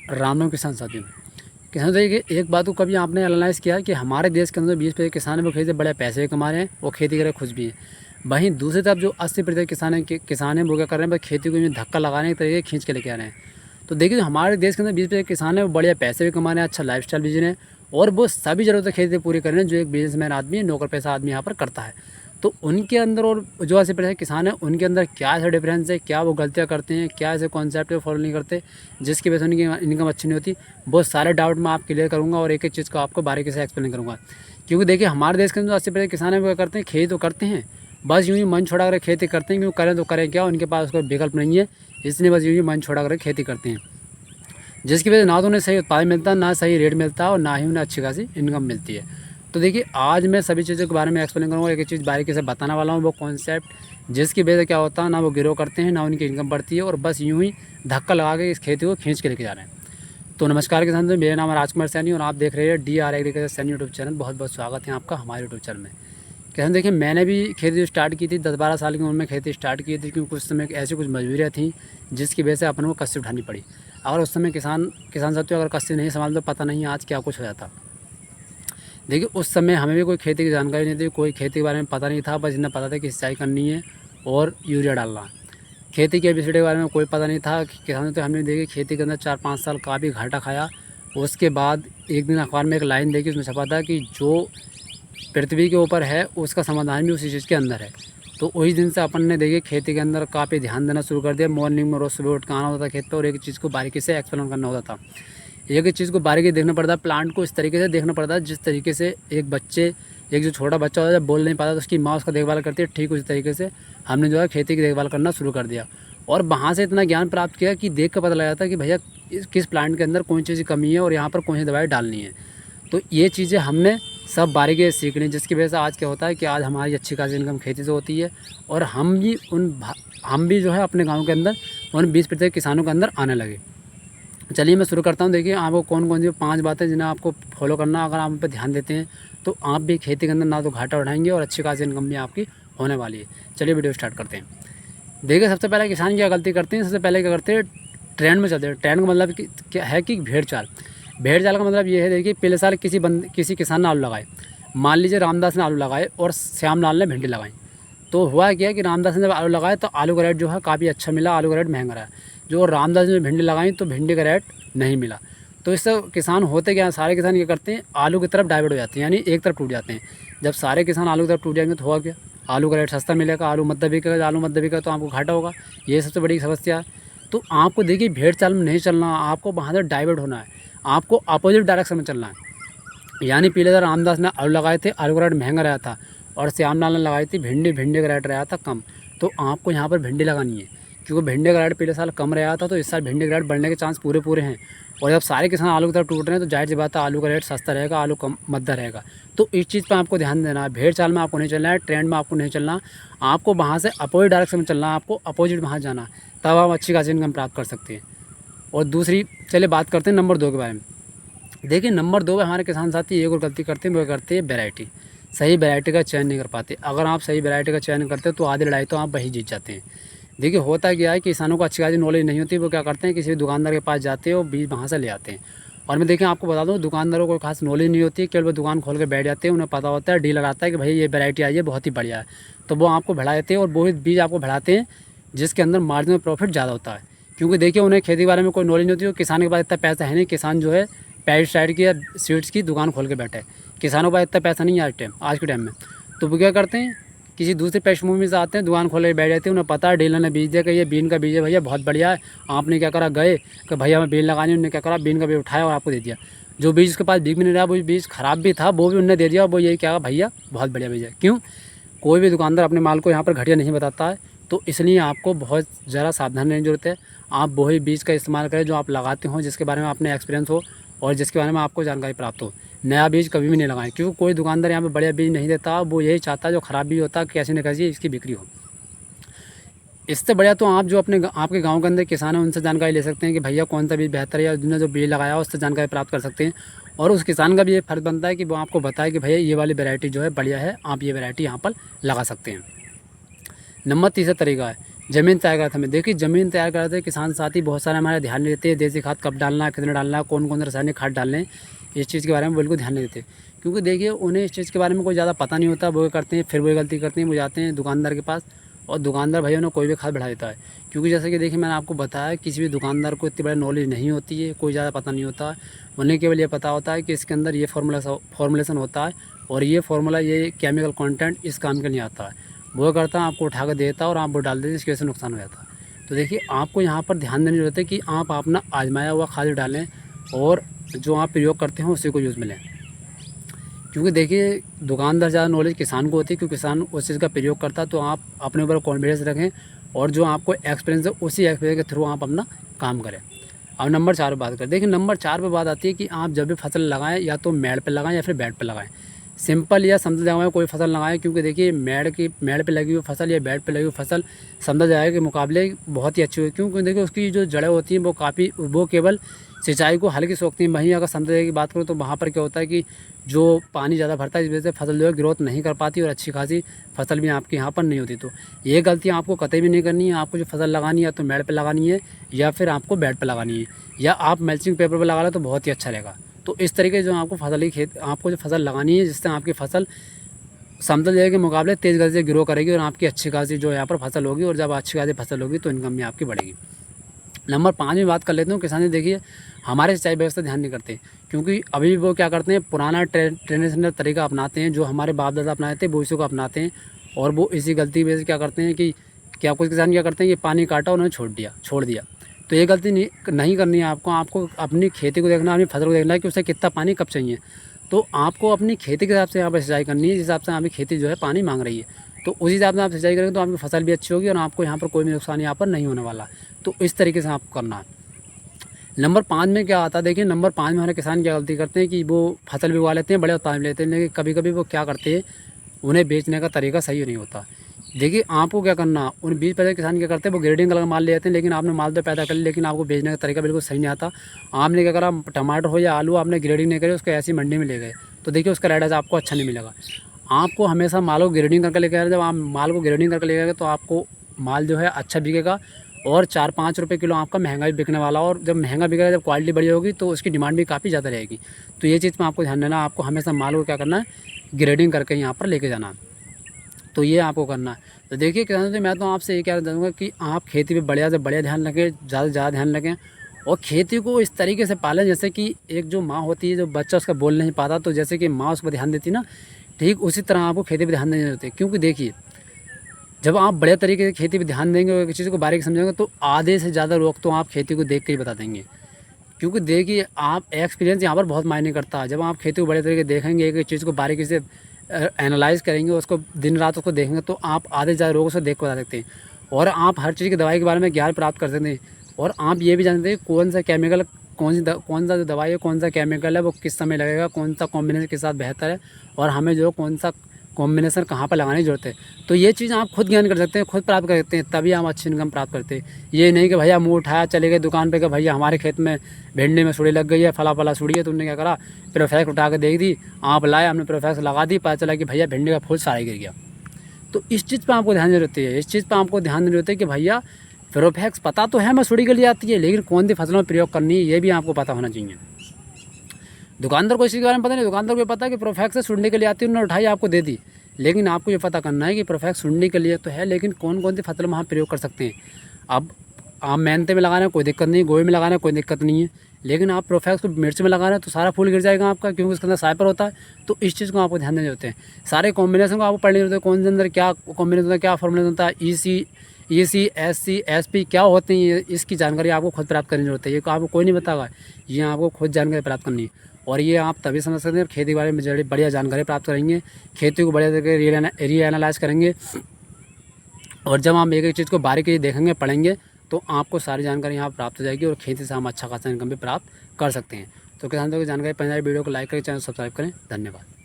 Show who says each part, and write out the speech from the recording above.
Speaker 1: राम राम किसान साथियों। किसान देखिए, एक बात को कभी आपने एनालाइज़ किया कि हमारे देश के अंदर 20% किसान है वो खेती से बड़े पैसे भी कमा रहे हैं, वो खेती करे खुश भी हैं। वहीं दूसरी तरफ जो 80% किसान हैं वो क्या कर रहे हैं, बस खेती को यूँ धक्का लगाने के तरीके खींच के लेके आ रहे हैं। तो देखिए, जो हमारे देश के अंदर 20% किसान है वो बढ़िया पैसे भी कमा रहे हैं, अच्छा लाइफस्टाइल भी जी रहे हैं और वो सभी ज़रूरतें खेती से पूरी कर रहे हैं जो एक बिजनेसमैन आदमी, नौकर पेशा आदमी यहाँ पर करता है। तो उनके अंदर और जो 80% किसान हैं उनके अंदर क्या ऐसा डिफरेंस है, क्या वो गलतियाँ करते हैं, क्या ऐसे कॉन्सेप्ट को फॉलो नहीं करते जिसकी वजह से उनकी इनकम अच्छी नहीं होती, वो सारे डाउट मैं आप क्लियर करूँगा और एक एक चीज़ को आपको बारीकी से एक्सप्लेन करूँगा। क्योंकि देखिए, हमारे देश के अंदर 80% किसान हैं वो क्या करते हैं, खेती तो करते हैं, बस यूँ ही मन छोड़ा कर खेती करते हैं, क्यों करें तो करें क्या, उनके पास कोई विकल्प नहीं है, इसलिए बस यूँ ही मन छोड़ा कर खेती करते हैं, जिसकी वजह से ना तो उन्हें सही उत्पादन मिलता, ना सही रेट मिलता और ना ही उन्हें अच्छी खासी इनकम मिलती है। तो देखिए, आज मैं सभी चीज़ों के बारे में एक्सप्लेन करूँगा, एक एक चीज़ बारीकी से बताने वाला हूँ, वो कॉन्सेप्ट जिसकी वजह से क्या होता है, ना वो ग्रो करते हैं, ना उनकी इनकम बढ़ती है और बस यूँ ही धक्का लगा के इस खेती को खींच के लेके जा रहे हैं। तो नमस्कार किसान दोस्तों, मेरा नाम है राजकुमार सैनी और आप देख रहे हैं DR agriculture Saini YouTube channel. बहुत बहुत स्वागत है आपका हमारे यूट्यूब चैनल में। किसान देखिए, मैंने भी खेती स्टार्ट की थी, 10-12 साल की उम्र में खेती स्टार्ट की थी, क्योंकि उस समय ऐसी कुछ मजबूरियाँ थी जिसकी वजह से अपन को कष्ट उठानी पड़ी। अगर उस समय किसान साथियों अगर कष्ट नहीं संभाल तो पता नहीं आज क्या कुछ हो जाता। देखिए, उस समय हमें भी कोई खेती की जानकारी नहीं थी, कोई खेती के बारे में पता नहीं था, बस इतना पता था कि सिंचाई करनी है और यूरिया डालना है। खेती के एबीसीडी के बारे में कोई पता नहीं था। किसानों तो हमने देखी खेती के अंदर 4-5 साल काफ़ी घाटा खाया। उसके बाद एक दिन अखबार में एक लाइन देखी, उसमें छपा था कि जो पृथ्वी के ऊपर है उसका समाधान भी उसी चीज़ के अंदर है। तो उसी दिन से अपन ने देखिए खेती के अंदर काफ़ी ध्यान देना शुरू कर दिया। मॉर्निंग में रोज़ सुबह उठ के आना होता था खेत पर और एक चीज़ को बारीकी से एक्सप्लेन करना होता था। एक चीज़ को बारीकी देखना पड़ता है, प्लांट को इस तरीके से देखना पड़ता है जिस तरीके से एक जो छोटा बच्चा होता है जब बोल नहीं पाता तो उसकी माँ उसका देखभाल करती है, ठीक उसी तरीके से हमने जो है खेती की देखभाल करना शुरू कर दिया। और वहाँ से इतना ज्ञान प्राप्त किया कि देख कर पता लगा था कि भैया किस प्लांट के अंदर कौन चीज़ की कमी है और यहाँ पर कौन सी दवाई डालनी है। तो ये चीज़ें हमने सब बारीकी से सीखनी, जिसकी वजह से आज क्या होता है कि आज हमारी अच्छी खासी इनकम खेती से होती है और हम भी जो है अपने गाँव के अंदर उन 20% किसानों के अंदर आने लगे। चलिए मैं शुरू करता हूँ। देखिए, आपको कौन कौन सी 5 बातें जिन्हें आपको फॉलो करना, अगर आप उन पर ध्यान देते हैं तो आप भी खेती के अंदर ना तो घाटा उठाएंगे और अच्छी खासी इनकम भी आपकी होने वाली है। चलिए वीडियो स्टार्ट करते हैं। देखिए, सबसे पहले किसान क्या गलती करते हैं, सबसे पहले क्या करते हैं, ट्रेंड में चलते हैं। ट्रेंड का मतलब क्या है कि भेड़ चाल का मतलब ये है। देखिए, पिछले साल किसी किसान ने आलू लगाए, मान लीजिए रामदास ने आलू लगाए और श्यामलाल ने भिंडी लगाई। तो हुआ क्या कि रामदास ने जब आलू लगाए तो आलू का रेट जो है काफ़ी अच्छा मिला, आलू का रेट महंगा रहा। जो रामदास ने भिंडी लगाई तो भिंडी का रेट नहीं मिला। तो इससे किसान होते क्या, सारे किसान क्या करते हैं, आलू की तरफ डाइवर्ट हो जाते हैं, यानी एक तरफ टूट जाते हैं। जब सारे किसान आलू की तरफ टूट जाएंगे तो होगा क्या, आलू का रेट सस्ता मिलेगा, आलू मध्य बिकेगा तो आपको घाटा होगा। ये सबसे बड़ी समस्या है। तो आपको देखिए, भेड़ चाल में नहीं चलना, आपको वहाँ से डाइवर्ट होना है, आपको अपोजिट डायरेक्शन में चलना है। यानी पहले रामदास ने आलू लगाए थे, आलू का रेट महंगा रहा था और श्यामलाल ने लगाई थी भिंडी का रेट रहा था कम। तो आपको यहाँ पर भिंडी लगानी है, क्योंकि भिंडी का रेट पिछले साल कम रहा था, तो इस साल भिंडी का रेट बढ़ने के चांस पूरे हैं। और जब सारे किसान आलू की तरफ टूट रहे हैं तो जाहिर सी बात है आलू का रेट सस्ता रहेगा, आलू कम मध्य रहेगा। तो इस चीज़ पर आपको ध्यान देना है। भेड़ चाल में आपको नहीं चलना है, ट्रेंड में आपको नहीं चलना, आपको वहाँ से अपोजिट डायरेक्शन में चलना है, आपको अपोजिट वहाँ जाना, तब आप अच्छी खासी इनकम प्राप्त कर सकते हैं। और दूसरी, चलिए बात करते हैं नंबर 2 के बारे में। देखिए, नंबर 2 में हमारे किसान साथी एक और गलती करते हैं, वो करते हैं वैरायटी। सही वैरायटी का चयन नहीं कर पाते। अगर आप सही वैरायटी का चयन करते हैं तो आधी लड़ाई तो आप वही जीत जाते हैं। देखिए, होता क्या है कि किसानों को अच्छी खासी नॉलेज नहीं होती, वो क्या करते हैं, किसी भी दुकानदार के पास जाते हैं और बीज वहाँ से ले आते हैं। और मैं देखिए आपको बता दूँ, दुकानदारों को खास नॉलेज नहीं होती, केवल वो दुकान खोल के बैठ जाते हैं, उन्हें पता होता है, डीलर आता है कि भाई ये वैरायटी आई है बहुत ही बढ़िया है, तो वो आपको बढ़ा देते हैं और वो बीज आपको बढ़ाते हैं जिसके अंदर मार्जिन में प्रॉफिट ज़्यादा होता है। क्योंकि देखिए, उन्हें खेती के बारे में कोई नॉलेज नहीं होती और किसान के पास इतना पैसा है नहीं, किसान जो है पेस्टिसाइड की या सीड्स की दुकान खोल के बैठे है। किसानों के पास इतना पैसा नहीं है आज के टाइम में। तो वो क्या करते हैं, किसी दूसरे पृष्ठभूमि से आते हैं, दुकान खोल के बैठ जाते हैं, उन्हें पता है डीलर ने बीज दिया कि ये बीन का बीज है भैया, बहुत बढ़िया है। आपने क्या करा, गए कि भैया हमें बीन लगानी, उन्होंने क्या करा, बीन का बीज उठाया और आपको दे दिया। जो बीज उसके पास बिक भी नहीं रहा, वो बीज खराब भी था, वो भी उन्होंने दे दिया। वो यही क्या, भैया बहुत बढ़िया बीज है। क्यों, कोई भी दुकानदार अपने माल को यहाँ पर घटिया नहीं बताता है। तो इसलिए आपको बहुत ज़्यादा सावधान रहने की जरूरत है। आप वही बीज का इस्तेमाल करें जो आप लगाते हो, जिसके बारे में आपने एक्सपीरियंस हो और जिसके बारे में आपको जानकारी प्राप्त हो। नया बीज कभी भी नहीं लगाएं, क्योंकि कोई दुकानदार यहाँ पे बढ़िया बीज नहीं देता, वो यही चाहता है जो ख़राब बीज होता है कैसे न कैसे इसकी बिक्री हो। इससे बढ़िया तो आप जो आपके गांव के अंदर किसान हैं उनसे जानकारी ले सकते हैं कि भैया कौन सा बीज बेहतर है, या जिन्होंने जो बीज लगाया उससे जानकारी प्राप्त कर सकते हैं। और उस किसान का भी ये फर्ज बनता है कि वो आपको बताए कि भैया ये वाली वैरायटी जो है बढ़िया है, आप ये वैरायटी यहाँ पर लगा सकते हैं। नंबर 3 तरीका है, ज़मीन तैयार कराते हैं। देखिए ज़मीन तैयार कराते किसान साथी बहुत सारे हमारे ध्यान नहीं देते, देसी खाद कब डालना है, कितना डालना है, कौन कौन से रासायनिक खाद डालने हैं, इस चीज़ के बारे में बिल्कुल ध्यान नहीं देते। क्योंकि देखिए उन्हें इस चीज़ के बारे में कोई ज़्यादा पता नहीं होता, वो क्या करते हैं, फिर वही गलती करते हैं, वो जाते हैं दुकानदार के पास और दुकानदार भैया उन्हें कोई भी खाद बढ़ा देता है। क्योंकि जैसे कि देखिए मैंने आपको बताया किसी भी दुकानदार को इतनी बड़ी नॉलेज नहीं होती है, कोई ज़्यादा पता नहीं होता है। उन्हें केवल ये पता होता है कि इसके अंदर ये फॉर्मुलेशन होता है और ये फार्मूला, ये केमिकल कंटेंट इस काम के लिए आता है। वो करता है आपको उठा कर देता है और आप वो डाल देते हैं, इसकी वजह से नुकसान हो जाता है। तो देखिए आपको यहाँ पर ध्यान देने की ज़रूरत है कि आप अपना आजमाया हुआ खाद डालें और जो आप प्रयोग करते हैं उसी को यूज़ में लें। क्योंकि देखिए दुकानदार ज़्यादा नॉलेज किसान को होती है, क्योंकि किसान उस चीज़ का प्रयोग करता है। तो आप अपने ऊपर कॉन्फिडेंस रखें और जो आपको एक्सपीरियंस है उसी एक्सपीरियंस के थ्रू आप अपना काम करें। अब नंबर 4 पर बात करें। देखिए नंबर 4 पे बात आती है कि आप जब भी फसल लगाएं या तो मेड़ पे लगाएं या फिर बेड पे लगाएं। सिंपल या समतल जगह में कोई फसल लगाएं, क्योंकि देखिए मेड़ पे लगी हुई फसल या बेड पे लगी हुई फसल समतल जगह के मुकाबले बहुत ही अच्छी होती है। क्योंकि देखिए उसकी जो जड़ें होती हैं वो केवल सिंचाई को हल्की सोखती हैं। वहीं अगर समतल जगह की बात करूँ तो वहाँ पर क्या होता है कि जो पानी ज़्यादा भरता है, इस वजह से फसल जो है ग्रोथ नहीं कर पाती और अच्छी खासी फसल भी आपके यहाँ पर नहीं होती। तो ये गलतियाँ आपको कतई भी नहीं करनी है। आपको जो फसल लगानी है तो मेड़ पे लगानी है या फिर आपको बेड पे लगानी है, या आप मल्चिंग पेपर पर लगा लें तो बहुत ही अच्छा रहेगा। तो इस तरीके जो आपको जो फसल लगानी है जिससे आपकी फसल समतल जगह के मुकाबले तेज़ गति से ग्रो करेगी और आपकी अच्छी खासी जो यहाँ पर फसल होगी, और जब अच्छी खासी फसल होगी तो इनकम भी आपकी बढ़ेगी। नंबर 5 में बात कर लेते हूँ। किसान देखिए हमारे सिंचाई व्यवस्था ध्यान नहीं करते, क्योंकि अभी वो क्या करते हैं, पुराना ट्रेडिशनल तरीका अपनाते हैं, जो हमारे बाप दादा अपनाए थे वो इसी को अपनाते हैं। और वो इसी गलती की वजह से क्या करते हैं कि कुछ किसान क्या करते हैं कि पानी काटा उन्होंने छोड़ दिया। तो ये गलती नहीं करनी है आपको अपनी खेती को देखना, अपनी फसल को देखना है कि उसे कितना पानी कब चाहिए। तो आपको अपनी खेती के हिसाब से यहाँ पर सिंचाई करनी है, जिस हिसाब से आपकी खेती जो है पानी मांग रही है। तो उसी हिसाब से आप सिंचाई करेंगे तो आपकी फसल भी अच्छी होगी और आपको यहाँ पर कोई भी नुकसान यहाँ पर नहीं होने वाला। तो इस तरीके से आपको करना है। नंबर 5 में क्या आता है, देखिए नंबर 5 में हमारे किसान क्या गलती करते हैं कि वो फसल भी उगा लेते हैं, बड़े उत्पादन लेते हैं, लेकिन कभी कभी वो क्या करते हैं, उन्हें बेचने का तरीका सही नहीं होता। देखिए आपको क्या करना, उन 20% किसान क्या करते हैं, वो ग्रेडिंग का माल ले जाते हैं, लेकिन आपने माल तो पैदा कर लिया लेकिन आपको बेचने का तरीका बिल्कुल सही नहीं आता। आपने क्या करा, टमाटर हो या आलू, आपने ग्रेडिंग नहीं करी, उसको ऐसी मंडी में ले गए, तो देखिए उसका रेट आपको अच्छा नहीं मिलेगा। आपको हमेशा माल को ग्रेडिंग करके लेके आए। जब आप माल को ग्रेडिंग करके लेके आएंगे तो आपको माल जो है अच्छा बिकेगा और 4-5 रुपये किलो आपका महंगा भी बिकने वाला। और जब महंगा बिकेगा, जब क्वालिटी बढ़िया होगी तो उसकी डिमांड भी काफ़ी ज़्यादा रहेगी। तो ये चीज़ में आपको ध्यान देना, आपको हमेशा माल को क्या करना है, ग्रेडिंग करके यहाँ पर लेके जाना। तो ये आपको करना है। तो देखिए किसानों से मैं तो आपसे ये कहना चाहूँगा कि आप खेती पे बढ़िया से बढ़िया ध्यान रखें, ज़्यादा से ज़्यादा ध्यान रखें और खेती को इस तरीके से पालें जैसे कि एक जो माँ होती है, जो बच्चा उसका बोल नहीं पाता, तो जैसे कि माँ उस पर ध्यान देती ना, ठीक उसी तरह आपको खेती पर ध्यान देने होते। क्योंकि देखिए जब आप बड़े तरीके से खेती पे ध्यान देंगे और किसी चीज़ को बारीक समझेंगे तो आधे से ज़्यादा लोग तो आप खेती को देख के ही बता देंगे। क्योंकि देखिए आप एक्सपीरियंस यहाँ पर बहुत मायने करता है। जब आप खेती को बड़े तरीके से देखेंगे, एक चीज़ को बारीकी से एनालाइज़ करेंगे, उसको दिन रात उसको देखेंगे, तो आप आधे से ज़्यादा लोगों से देख के बता सकते हैं। और आप हर चीज़ की दवाई के बारे में ज्ञान प्राप्त कर सकते हैं। और आप ये भी जानते हैं कौन सा केमिकल, कौन सा जो दवाई है, कौन सा केमिकल है, वो किस समय लगेगा, कौन सा कॉम्बिनेशन के साथ बेहतर है और हमें जो कौन सा कॉम्बिनेशन कहाँ पर लगाने की ज़रूरत है। तो ये चीज़ आप खुद ज्ञान कर सकते हैं, खुद प्राप्त कर सकते हैं, तभी आप अच्छी इनकम प्राप्त करते हैं। ये नहीं कि भैया मुँह उठाया चले गए दुकान पे कि भैया हमारे खेत में भिंडी में सुड़ी लग गई है, फला सुड़ी है, तुमने क्या करा, प्रोफेक्स उठा के देख दी, आप लाए, हमने प्रोफेक्स लगा दी, पता चला कि भैया भिंडी का फूल सारा गिर गया। तो इस चीज़ पर आपको ध्यान देनी होती है। इस चीज़ पर आपको ध्यान देनी होती है कि भैया प्रोफेक्स पता तो है मैं सुड़ी के लिए आती है, लेकिन कौन सी फसलों में प्रयोग करनी है ये भी आपको पता होना चाहिए। दुकानदार को इसी के बारे में पता नहीं, दुकानदार को पता है कि प्रोफेक्स से सुड़ने के लिए आती है, उन्होंने उठाई आपको दे दी, लेकिन आपको ये पता करना है कि प्रोफेक्स सुनने के लिए तो है, लेकिन कौन कौन सी फसल में हम प्रयोग कर सकते हैं। अब आप मेहनते में लगाना है कोई दिक्कत नहीं, गोभी में लगाना है कोई दिक्कत नहीं है, लेकिन आप प्रोफेक्स को मिर्च में लगाना है तो सारा फूल गिर जाएगा आपका, क्योंकि उसके अंदर साइपर होता है। तो इस चीज़ को आपको ध्यान देने होते हैं। सारे कॉम्बिनेशन को आपको पढ़ने होते हैं, कौन से अंदर क्या कॉम्बिनेशन होता है, क्या फॉर्मूला होता है, EC, SC, SP क्या होते हैं, इसकी जानकारी आपको खुद प्राप्त करनी होती है। ये आपको कोई नहीं बताएगा, ये आपको खुद जानकारी प्राप्त करनी है। और ये आप तभी समझ सकते हैं खेती के बारे में बढ़िया जानकारी प्राप्त करेंगे, खेती को बढ़िया तरीके री एनालाइज करेंगे, और जब हम एक एक चीज़ को बारीकी देखेंगे, पढ़ेंगे, तो आपको सारी जानकारी यहाँ प्राप्त हो जाएगी और खेती से हम अच्छा खासा इनकम भी प्राप्त कर सकते हैं। तो किसानों की जानकारी पंजाबी वीडियो को लाइक करें, चैनल सब्सक्राइब करें। धन्यवाद।